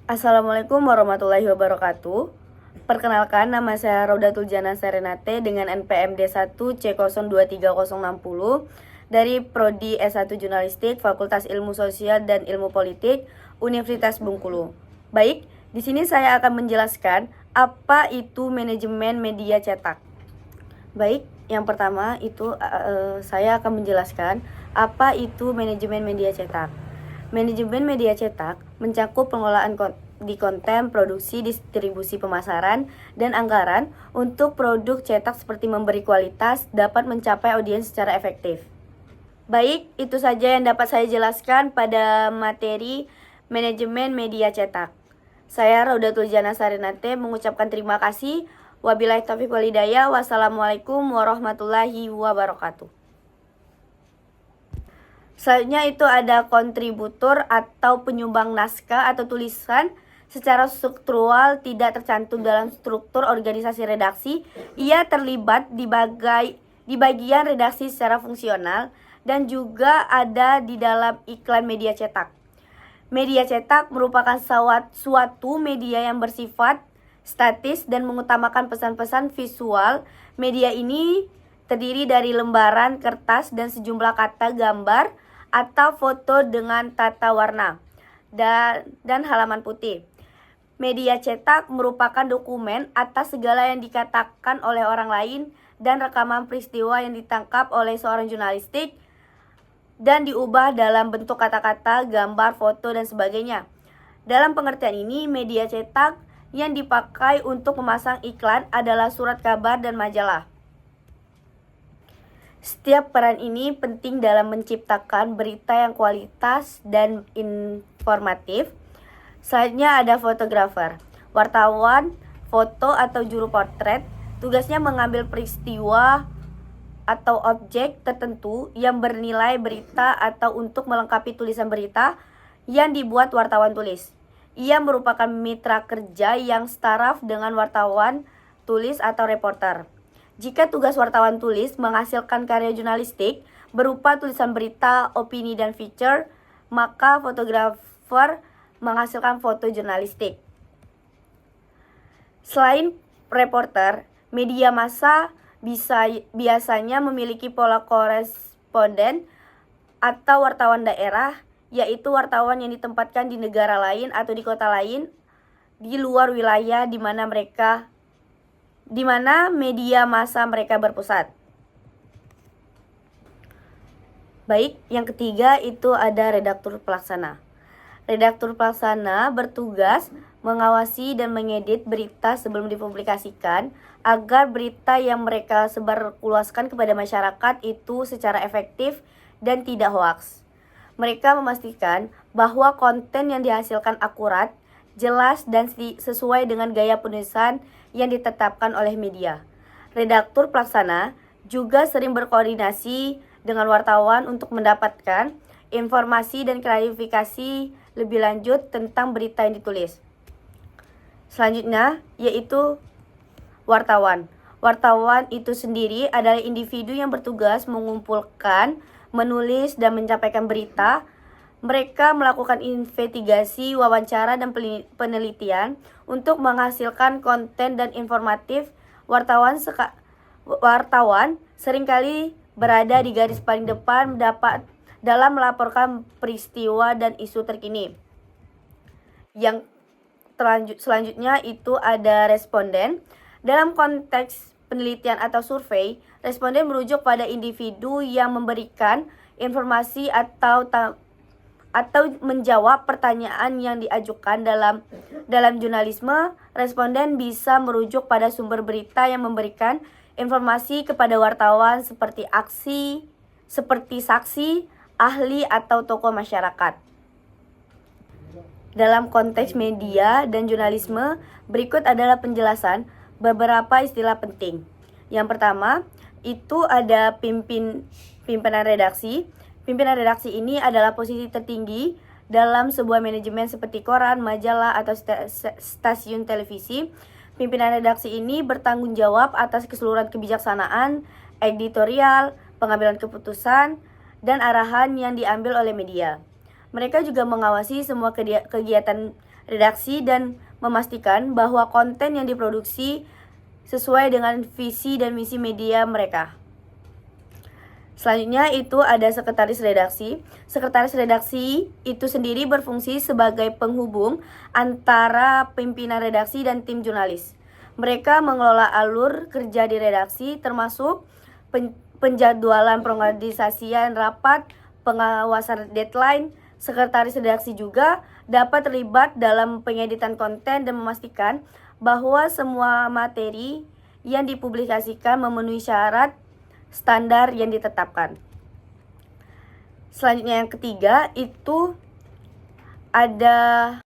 Assalamualaikum warahmatullahi wabarakatuh. Perkenalkan, nama saya Raudatul Jana Serenate dengan NPM D1C023060 dari Prodi S1 Jurnalistik Fakultas Ilmu Sosial dan Ilmu Politik Universitas Bengkulu. Baik, di sini saya akan menjelaskan apa itu manajemen media cetak. Baik, yang pertama itu saya akan menjelaskan apa itu manajemen media cetak. Manajemen media cetak mencakup pengelolaan di konten, produksi, distribusi, pemasaran, dan anggaran untuk produk cetak seperti memberi kualitas dapat mencapai audiens secara efektif. Baik, itu saja yang dapat saya jelaskan pada materi manajemen media cetak. Saya Raudatul Jana Sarinate mengucapkan terima kasih. Wabillahi taufiq wal hidayah. Wassalamualaikum warahmatullahi wabarakatuh. Selanjutnya itu ada kontributor atau penyumbang naskah atau tulisan secara struktural tidak tercantum dalam struktur organisasi redaksi. Ia terlibat di bagian redaksi secara fungsional dan juga ada di dalam iklan media cetak. Media cetak merupakan suatu media yang bersifat statis dan mengutamakan pesan-pesan visual. Media ini terdiri dari lembaran kertas dan sejumlah kata, gambar, atau foto dengan tata warna dan halaman putih. Media cetak merupakan dokumen atas segala yang dikatakan oleh orang lain dan rekaman peristiwa yang ditangkap oleh seorang jurnalistik dan diubah dalam bentuk kata-kata, gambar, foto, dan sebagainya. Dalam pengertian ini, media cetak yang dipakai untuk memasang iklan adalah surat kabar dan majalah. Setiap peran ini penting dalam menciptakan berita yang kualitas dan informatif. Selanjutnya ada fotografer. Wartawan, foto atau juru potret, tugasnya mengambil peristiwa atau objek tertentu yang bernilai berita atau untuk melengkapi tulisan berita yang dibuat wartawan tulis. Ia merupakan mitra kerja yang staraf dengan wartawan tulis atau reporter. Jika tugas wartawan tulis menghasilkan karya jurnalistik berupa tulisan berita, opini, dan feature, maka fotografer menghasilkan foto jurnalistik. Selain reporter, media massa biasanya memiliki pola koresponden atau wartawan daerah, yaitu wartawan yang ditempatkan di negara lain atau di kota lain di luar wilayah di mana media massa mereka berpusat. Baik, yang ketiga itu ada redaktur pelaksana. Redaktur pelaksana bertugas mengawasi dan mengedit berita sebelum dipublikasikan agar berita yang mereka sebarluaskan kepada masyarakat itu secara efektif dan tidak hoaks. Mereka memastikan bahwa konten yang dihasilkan akurat, jelas, dan sesuai dengan gaya penulisan yang ditetapkan oleh media. Redaktur pelaksana juga sering berkoordinasi dengan wartawan untuk mendapatkan informasi dan klarifikasi lebih lanjut tentang berita yang ditulis. Selanjutnya yaitu wartawan. Wartawan itu sendiri adalah individu yang bertugas mengumpulkan, menulis, dan menyampaikan berita. Mereka melakukan investigasi, wawancara, dan penelitian untuk menghasilkan konten dan informatif. Wartawan seringkali berada di garis paling depan dalam melaporkan peristiwa dan isu terkini. Yang selanjutnya itu ada responden. Dalam konteks penelitian atau survei, responden merujuk pada individu yang memberikan informasi atau menjawab pertanyaan yang diajukan. Dalam jurnalisme, responden bisa merujuk pada sumber berita yang memberikan informasi kepada wartawan seperti saksi, ahli, atau tokoh masyarakat. Dalam konteks media dan jurnalisme, berikut adalah penjelasan beberapa istilah penting. Yang pertama, itu ada pimpinan redaksi. Pimpinan redaksi ini adalah posisi tertinggi dalam sebuah manajemen seperti koran, majalah, atau stasiun televisi. Pimpinan redaksi ini bertanggung jawab atas keseluruhan kebijaksanaan, editorial, pengambilan keputusan, dan arahan yang diambil oleh media. Mereka juga mengawasi semua kegiatan redaksi dan memastikan bahwa konten yang diproduksi sesuai dengan visi dan misi media mereka. Selanjutnya itu ada sekretaris redaksi. Sekretaris redaksi itu sendiri berfungsi sebagai penghubung antara pimpinan redaksi dan tim jurnalis. Mereka mengelola alur kerja di redaksi termasuk penjadwalan pengorganisasian rapat, pengawasan deadline. Sekretaris redaksi juga dapat terlibat dalam pengeditan konten dan memastikan bahwa semua materi yang dipublikasikan memenuhi syarat standar yang ditetapkan. Selanjutnya yang ketiga itu ada